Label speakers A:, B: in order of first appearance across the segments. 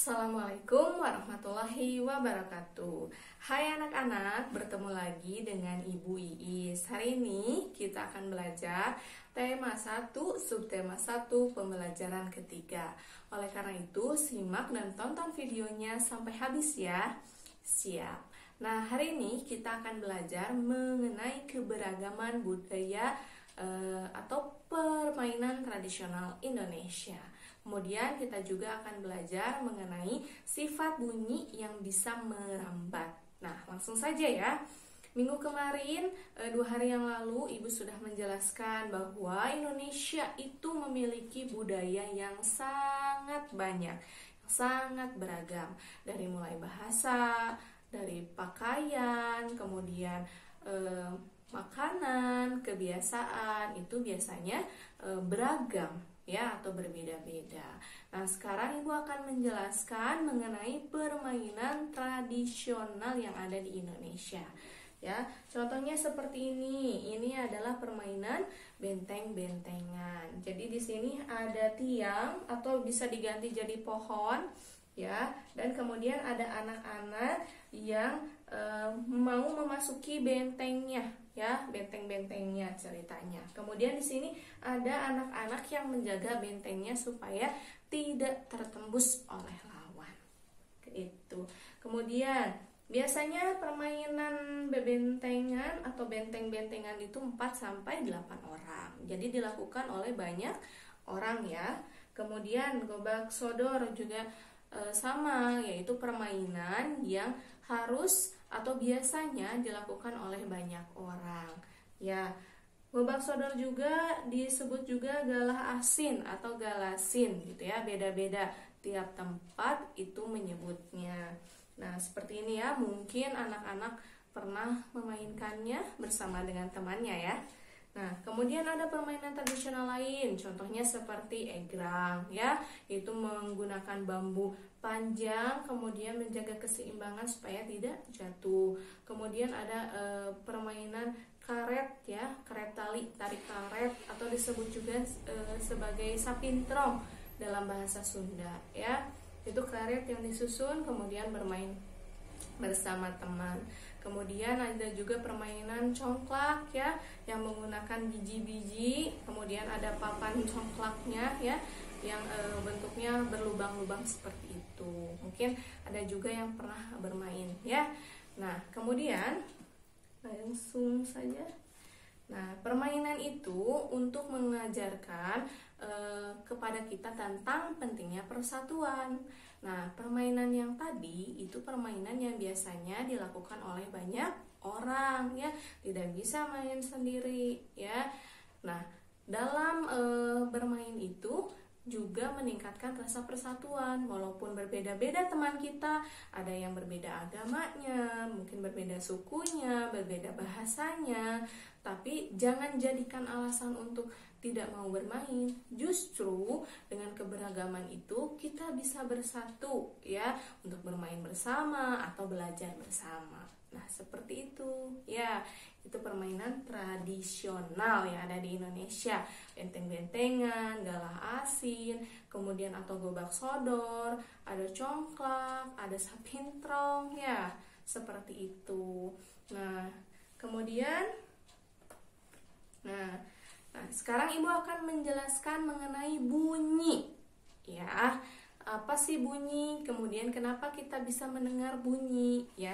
A: Assalamualaikum warahmatullahi wabarakatuh. Hai anak-anak, bertemu lagi dengan Ibu Iis. Hari ini kita akan belajar tema 1, subtema 1, pembelajaran ketiga. Oleh karena itu, simak dan tonton videonya sampai habis ya. Siap. Nah, hari ini kita akan belajar mengenai keberagaman budaya atau permainan tradisional Indonesia. Kemudian kita juga akan belajar mengenai sifat bunyi yang bisa merambat. Nah, langsung saja ya. Minggu kemarin, 2 hari yang lalu, Ibu sudah menjelaskan bahwa Indonesia itu memiliki budaya yang sangat banyak, yang sangat beragam. Dari mulai bahasa, dari pakaian, kemudian makanan, kebiasaan, itu biasanya beragam ya, atau berbeda-beda. Nah, sekarang Ibu akan menjelaskan mengenai permainan tradisional yang ada di Indonesia. Ya, contohnya seperti ini. Ini adalah permainan benteng-bentengan. Jadi di sini ada tiang atau bisa diganti jadi pohon, ya. Dan kemudian ada anak-anak yang mau memasuki bentengnya, ya, benteng-bentengnya ceritanya. Kemudian di sini ada anak-anak yang menjaga bentengnya supaya tidak tertembus oleh lawan. Itu. Kemudian biasanya permainan bebentengan atau benteng-bentengan itu 4-8 orang. Jadi dilakukan oleh banyak orang ya. Kemudian gobak sodor juga sama, yaitu permainan yang harus atau biasanya dilakukan oleh banyak orang. Ya, gobak sodor juga disebut juga galah asin atau galasin gitu ya. Beda-beda tiap tempat itu menyebutnya. Nah, seperti ini ya, mungkin anak-anak pernah memainkannya bersama dengan temannya ya. Nah, kemudian ada permainan tradisional lain, contohnya seperti egrang ya, itu menggunakan bambu panjang, kemudian menjaga keseimbangan supaya tidak jatuh. Kemudian ada permainan karet ya, karet tali, tarik karet, atau disebut juga sebagai sapintrong dalam bahasa Sunda ya. Itu karet yang disusun kemudian bermain bersama teman. Kemudian ada juga permainan congklak ya, yang menggunakan biji-biji. Kemudian ada papan congklaknya ya, yang bentuknya berlubang-lubang seperti itu. Mungkin ada juga yang pernah bermain ya. Nah, kemudian langsung saja. Nah, permainan itu untuk mengajarkan kepada kita tentang pentingnya persatuan. Nah, permainan yang tadi itu permainan yang biasanya dilakukan oleh banyak orang ya, tidak bisa main sendiri ya. Nah, dalam bermain itu juga meningkatkan rasa persatuan. Walaupun berbeda-beda teman kita, ada yang berbeda agamanya, mungkin berbeda sukunya, berbeda bahasanya, tapi jangan jadikan alasan untuk tidak mau bermain. Justru dengan keberagaman itu kita bisa bersatu ya, untuk bermain bersama atau belajar bersama. Nah, seperti itu ya. Itu permainan tradisional yang ada di Indonesia. Benteng-bentengan, galah asin, kemudian atau gobak sodor, ada congklak, ada sapintrong ya, seperti itu. Nah, kemudian sekarang Ibu akan menjelaskan mengenai bunyi. Ya, apa sih bunyi? Kemudian kenapa kita bisa mendengar bunyi ya?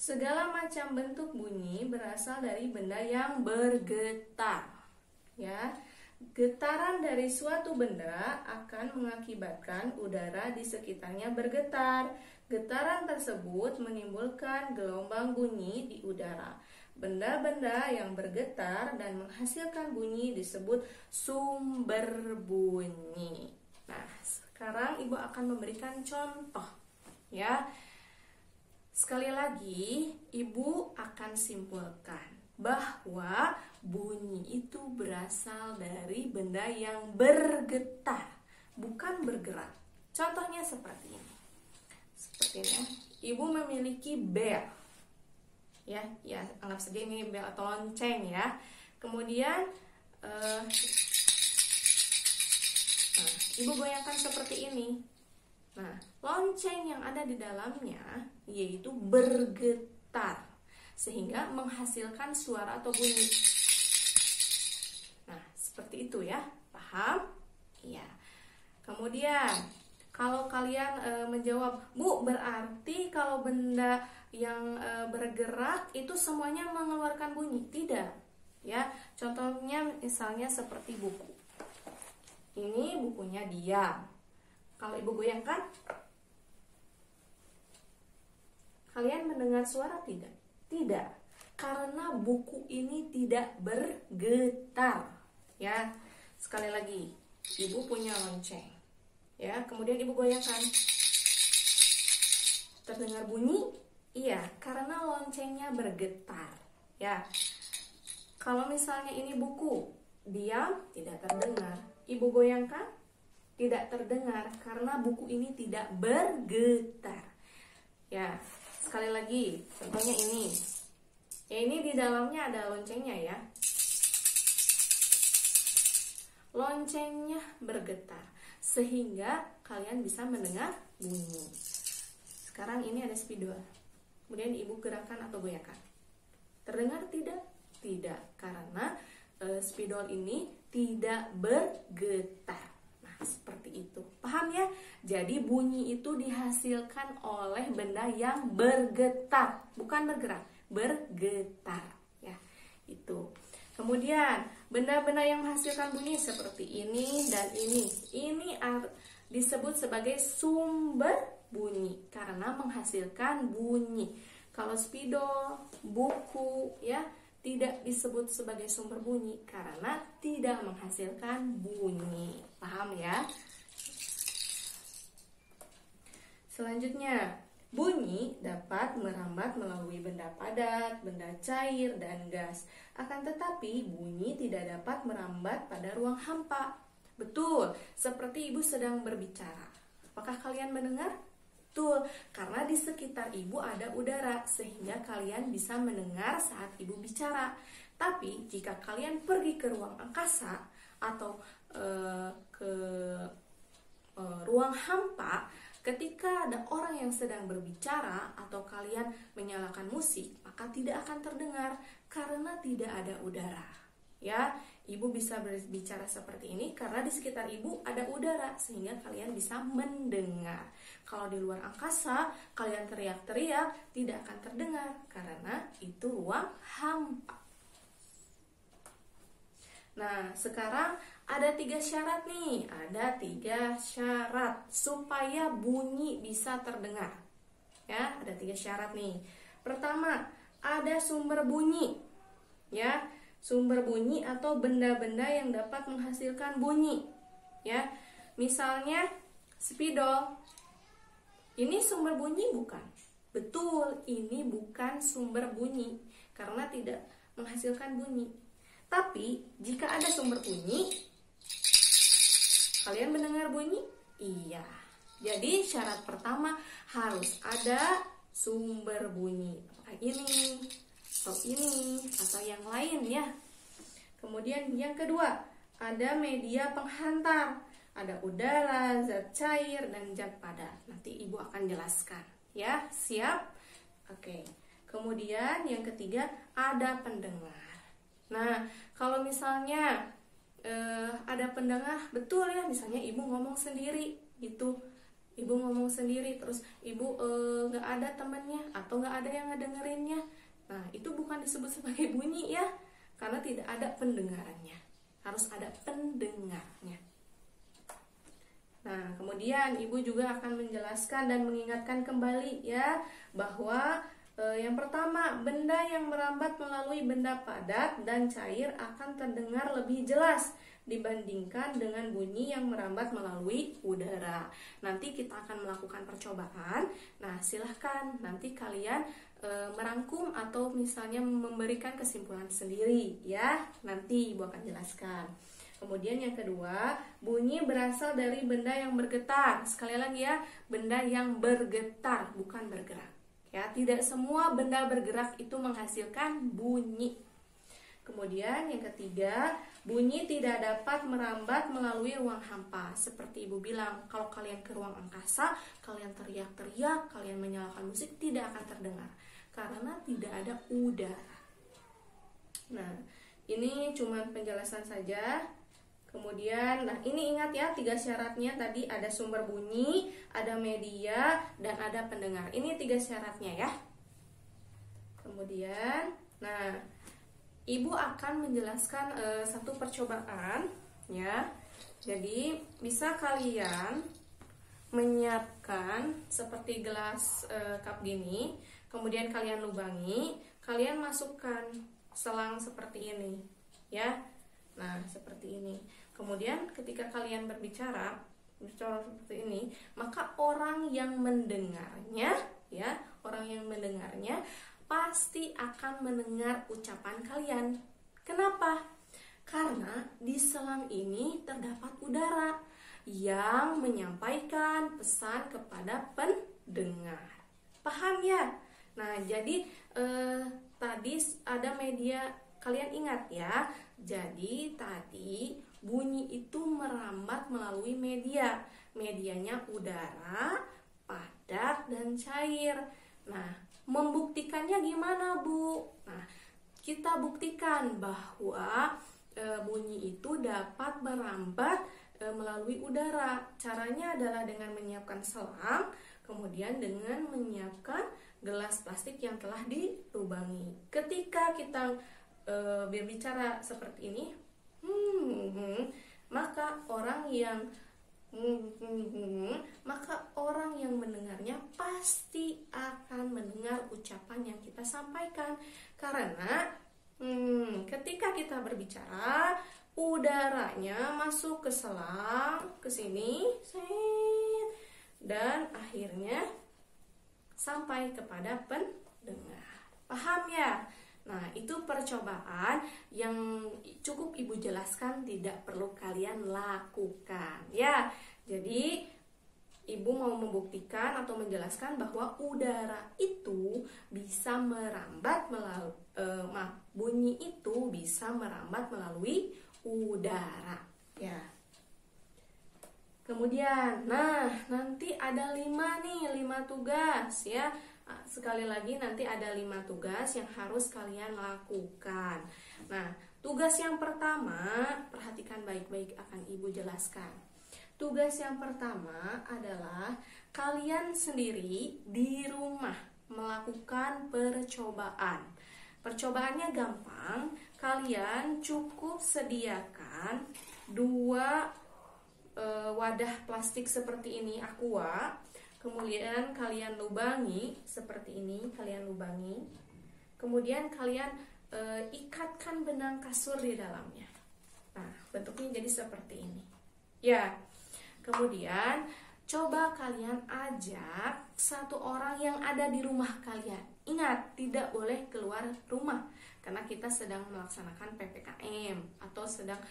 A: Segala macam bentuk bunyi berasal dari benda yang bergetar. Ya, getaran dari suatu benda akan mengakibatkan udara di sekitarnya bergetar. Getaran tersebut menimbulkan gelombang bunyi di udara. Benda-benda yang bergetar dan menghasilkan bunyi disebut sumber bunyi. Nah, sekarang Ibu akan memberikan contoh ya. Sekali lagi, Ibu akan simpulkan bahwa bunyi itu berasal dari benda yang bergetar, bukan bergerak. Contohnya seperti ini. Seperti ini ya. Ibu memiliki bel. Ya, anggap saja ini bel atau lonceng ya. Kemudian Ibu goyangkan seperti ini. Nah, lonceng yang ada di dalamnya yaitu bergetar sehingga menghasilkan suara atau bunyi. Nah, seperti itu ya. Paham? Iya. Kemudian, kalau kalian menjawab, "Bu, berarti kalau benda yang bergerak itu semuanya mengeluarkan bunyi?" Tidak. Ya, contohnya misalnya seperti buku. Ini bukunya diam. Kalau ibu goyangkan, kalian mendengar suara tidak? Tidak, karena buku ini tidak bergetar. Ya, sekali lagi, ibu punya lonceng. Ya, kemudian ibu goyangkan. Terdengar bunyi? Iya, karena loncengnya bergetar. Ya. Kalau misalnya ini buku, diam, tidak terdengar. Ibu goyangkan, tidak terdengar karena buku ini tidak bergetar. Ya, sekali lagi, contohnya ini. Ya, ini di dalamnya ada loncengnya ya. Loncengnya bergetar sehingga kalian bisa mendengar bunyi. Sekarang ini ada spidol. Kemudian ibu gerakan atau goyangkan. Terdengar tidak? Tidak, karena spidol ini tidak bergetar. Nah, seperti itu. Paham ya? Jadi bunyi itu dihasilkan oleh benda yang bergetar, bukan bergerak, bergetar. Ya, itu. Kemudian, benda-benda yang menghasilkan bunyi seperti ini dan ini disebut sebagai sumber bunyi karena menghasilkan bunyi. Kalau spidol, buku, ya, tidak disebut sebagai sumber bunyi karena tidak menghasilkan bunyi. Paham ya? Selanjutnya, bunyi dapat merambat melalui benda padat, benda cair, dan gas. Akan tetapi, bunyi tidak dapat merambat pada ruang hampa. Betul, seperti ibu sedang berbicara. Apakah kalian mendengar? Betul, karena di sekitar ibu ada udara sehingga kalian bisa mendengar saat ibu bicara. Tapi jika kalian pergi ke ruang angkasa atau ke ruang hampa, ketika ada orang yang sedang berbicara atau kalian menyalakan musik, maka tidak akan terdengar karena tidak ada udara. Ya, ibu bisa berbicara seperti ini karena di sekitar ibu ada udara sehingga kalian bisa mendengar. Kalau di luar angkasa, kalian teriak-teriak tidak akan terdengar karena itu ruang hampa. Nah, sekarang ada 3 syarat nih. Ada 3 syarat supaya bunyi bisa terdengar. Ya, ada 3 syarat nih. Pertama, ada sumber bunyi. Ya, sumber bunyi atau benda-benda yang dapat menghasilkan bunyi. Ya, misalnya spidol. Ini sumber bunyi bukan? Betul, ini bukan sumber bunyi karena tidak menghasilkan bunyi. Tapi jika ada sumber bunyi, kalian mendengar bunyi? Iya. Jadi syarat pertama harus ada sumber bunyi. Apakah ini, atau yang lain ya. Kemudian yang kedua, ada media penghantar. Ada udara, zat cair, dan zat padat. Nanti ibu akan jelaskan. Ya, siap? Oke. Kemudian yang ketiga, ada pendengar. Nah, kalau misalnya ada pendengar, betul ya, misalnya ibu ngomong sendiri gitu. Ibu ngomong sendiri, terus ibu gak ada temannya atau gak ada yang ngedengerinnya. Nah, itu bukan disebut sebagai bunyi ya, karena tidak ada pendengarannya. Harus ada pendengarnya. Nah, kemudian ibu juga akan menjelaskan dan mengingatkan kembali ya bahwa yang pertama, benda yang merambat melalui benda padat dan cair akan terdengar lebih jelas dibandingkan dengan bunyi yang merambat melalui udara. Nanti kita akan melakukan percobaan. Nah, silahkan nanti kalian merangkum atau misalnya memberikan kesimpulan sendiri ya. Nanti ibu akan jelaskan. Kemudian yang kedua, bunyi berasal dari benda yang bergetar. Sekali lagi ya, benda yang bergetar, bukan bergerak. Ya, tidak semua benda bergerak itu menghasilkan bunyi. Kemudian yang ketiga, bunyi tidak dapat merambat melalui ruang hampa. Seperti Ibu bilang, kalau kalian ke ruang angkasa, kalian teriak-teriak, kalian menyalakan musik, tidak akan terdengar karena tidak ada udara. Nah, ini cuma penjelasan saja. Kemudian, nah ini ingat ya 3 syaratnya tadi, ada sumber bunyi, ada media, dan ada pendengar. Ini 3 syaratnya ya. Kemudian, nah Ibu akan menjelaskan satu percobaan ya. Jadi bisa kalian menyiapkan seperti gelas cup gini, kemudian kalian lubangi, kalian masukkan selang seperti ini ya. Nah, seperti ini. Kemudian ketika kalian berbicara seperti ini, maka orang yang mendengarnya ya, orang yang mendengarnya pasti akan mendengar ucapan kalian. Kenapa? Karena di selang ini terdapat udara yang menyampaikan pesan kepada pendengar. Paham ya? Nah, jadi tadi ada media, kalian ingat ya. Jadi tadi bunyi itu merambat melalui media. Medianya udara, padat, dan cair. Nah, membuktikannya gimana, Bu? Nah, kita buktikan bahwa bunyi itu dapat merambat melalui udara. Caranya adalah dengan menyiapkan selang, kemudian dengan menyiapkan gelas plastik yang telah dilubangi. Ketika kita berbicara seperti ini, maka orang yang mendengarnya pasti akan mendengar ucapan yang kita sampaikan. Karena ketika kita berbicara, udaranya masuk ke selang, ke sini, dan akhirnya sampai kepada pendengar. Paham ya? Nah, itu percobaan yang cukup Ibu jelaskan, tidak perlu kalian lakukan ya. Jadi Ibu mau membuktikan atau menjelaskan bahwa udara itu bisa merambat melalui bunyi itu bisa merambat melalui udara ya. Kemudian, nah nanti ada 5 tugas ya. Sekali lagi nanti ada 5 tugas yang harus kalian lakukan. Nah, tugas yang pertama, perhatikan baik-baik akan Ibu jelaskan. Tugas yang pertama adalah kalian sendiri di rumah melakukan percobaan. Percobaannya gampang, kalian cukup sediakan 2 wadah plastik seperti ini, aqua. Kemudian kalian lubangi seperti ini, kalian lubangi. Kemudian kalian ikatkan benang kasur di dalamnya. Nah, bentuknya jadi seperti ini. Ya. Kemudian coba kalian ajak 1 orang yang ada di rumah kalian. Ingat, tidak boleh keluar rumah karena kita sedang melaksanakan PPKM atau sedang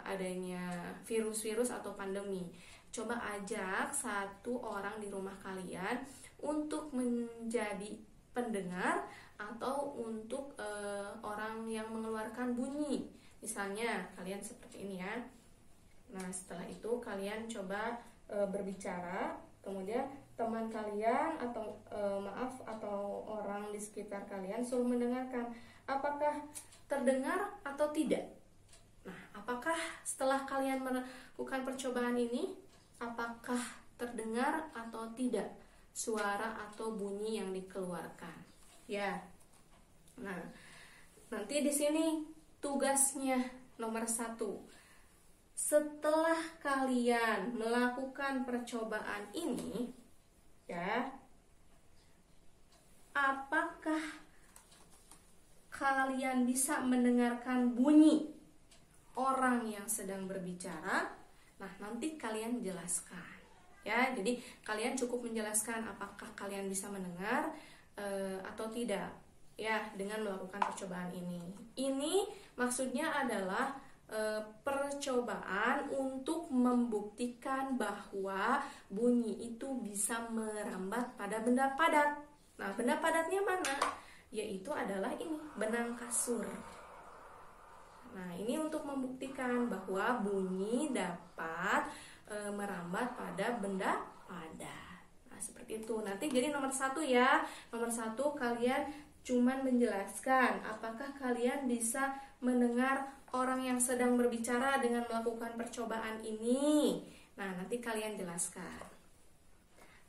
A: adanya virus-virus atau pandemi. Coba ajak 1 orang di rumah kalian untuk menjadi pendengar atau untuk orang yang mengeluarkan bunyi. Misalnya kalian seperti ini ya. Nah, setelah itu kalian coba berbicara, kemudian teman kalian atau atau orang di sekitar kalian suruh mendengarkan. Apakah terdengar atau tidak? Nah, apakah setelah kalian melakukan percobaan ini, apakah terdengar atau tidak suara atau bunyi yang dikeluarkan? Ya. Nah, nanti di sini tugasnya nomor 1. Setelah kalian melakukan percobaan ini, ya, apakah kalian bisa mendengarkan bunyi orang yang sedang berbicara? Nah, nanti kalian jelaskan. Ya, jadi kalian cukup menjelaskan apakah kalian bisa mendengar atau tidak, ya, dengan melakukan percobaan ini. Ini maksudnya adalah percobaan untuk membuktikan bahwa bunyi itu bisa merambat pada benda padat. Nah, benda padatnya mana? Yaitu adalah ini, benang kasur. Nah, ini untuk membuktikan bahwa bunyi dapat merambat pada benda padat. Nah, seperti itu. Nanti jadi nomor 1 ya. Nomor 1 kalian cuman menjelaskan apakah kalian bisa mendengar orang yang sedang berbicara dengan melakukan percobaan ini. Nah, nanti kalian jelaskan.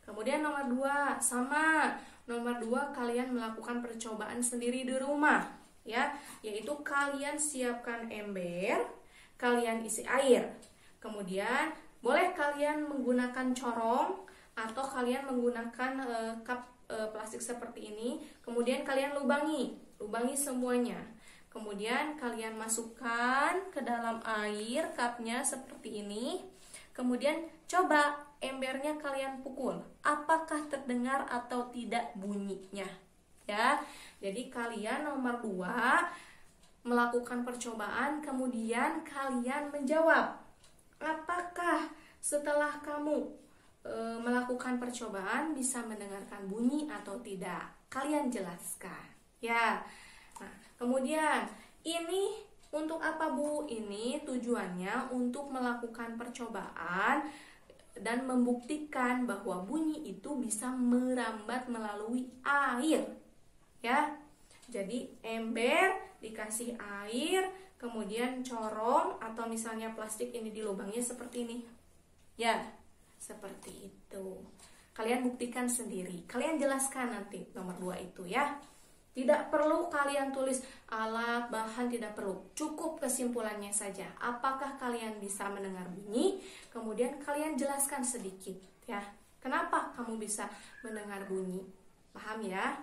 A: Kemudian nomor 2 sama. Nomor 2 kalian melakukan percobaan sendiri di rumah, ya, yaitu kalian siapkan ember, kalian isi air. Kemudian boleh kalian menggunakan corong atau kalian menggunakan cup plastik seperti ini. Kemudian kalian lubangi semuanya. Kemudian kalian masukkan ke dalam air cupnya seperti ini. Kemudian coba embernya kalian pukul. Apakah terdengar atau tidak bunyinya? Ya. Jadi kalian nomor 2 melakukan percobaan, kemudian kalian menjawab. Apakah setelah kamu melakukan percobaan bisa mendengarkan bunyi atau tidak? Kalian jelaskan. Ya. Nah, kemudian ini untuk apa, Bu? Ini tujuannya untuk melakukan percobaan dan membuktikan bahwa bunyi itu bisa merambat melalui air. Ya. Jadi ember dikasih air, kemudian corong atau misalnya plastik ini dilubangi seperti ini. Ya, seperti itu. Kalian buktikan sendiri. Kalian jelaskan nanti nomor 2 itu ya. Tidak perlu kalian tulis alat, bahan, tidak perlu. Cukup kesimpulannya saja. Apakah kalian bisa mendengar bunyi? Kemudian kalian jelaskan sedikit ya. Kenapa kamu bisa mendengar bunyi? Paham ya?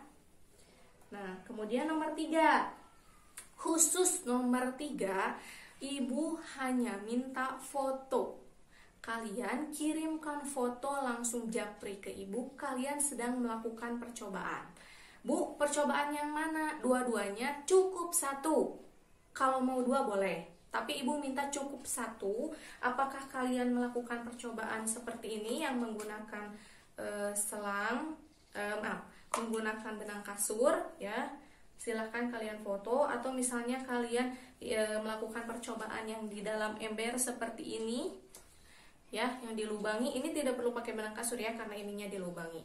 A: Nah, kemudian nomor 3. Khusus nomor 3, Ibu hanya minta foto. Kalian kirimkan foto langsung japri ke Ibu. Kalian sedang melakukan percobaan. Bu, percobaan yang mana? Dua-duanya cukup 1. Kalau mau 2 boleh. Tapi Ibu minta cukup 1. Apakah kalian melakukan percobaan seperti ini yang menggunakan menggunakan benang kasur ya? Silahkan kalian foto, atau misalnya kalian melakukan percobaan yang di dalam ember seperti ini ya, yang dilubangi. Ini tidak perlu pakai benang kasur ya, karena ininya dilubangi.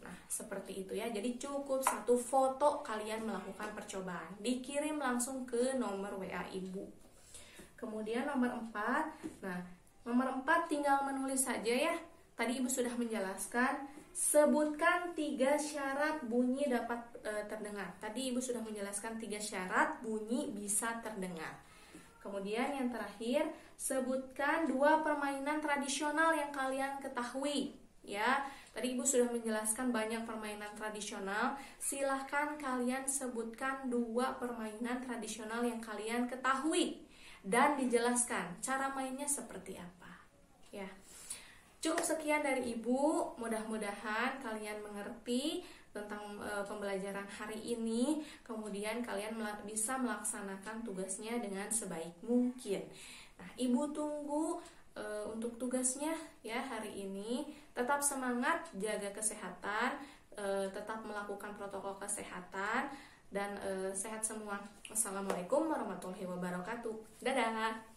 A: Nah, seperti itu ya. Jadi cukup 1 foto kalian melakukan percobaan. Dikirim langsung ke nomor WA Ibu. Kemudian nomor 4. Nah, nomor 4 tinggal menulis saja ya. Tadi Ibu sudah menjelaskan. Sebutkan 3 syarat bunyi dapat terdengar. Tadi Ibu sudah menjelaskan 3 syarat bunyi bisa terdengar. Kemudian yang terakhir, sebutkan 2 permainan tradisional yang kalian ketahui. Ya, tadi Ibu sudah menjelaskan banyak permainan tradisional. Silahkan kalian sebutkan 2 permainan tradisional yang kalian ketahui dan dijelaskan cara mainnya seperti apa. Ya, cukup sekian dari Ibu. Mudah-mudahan kalian mengerti tentang pembelajaran hari ini. Kemudian kalian bisa melaksanakan tugasnya dengan sebaik mungkin. Nah, Ibu tunggu untuk tugasnya ya hari ini. Tetap semangat, jaga kesehatan, tetap melakukan protokol kesehatan, dan sehat semua. Wassalamualaikum warahmatullahi wabarakatuh. Dadah.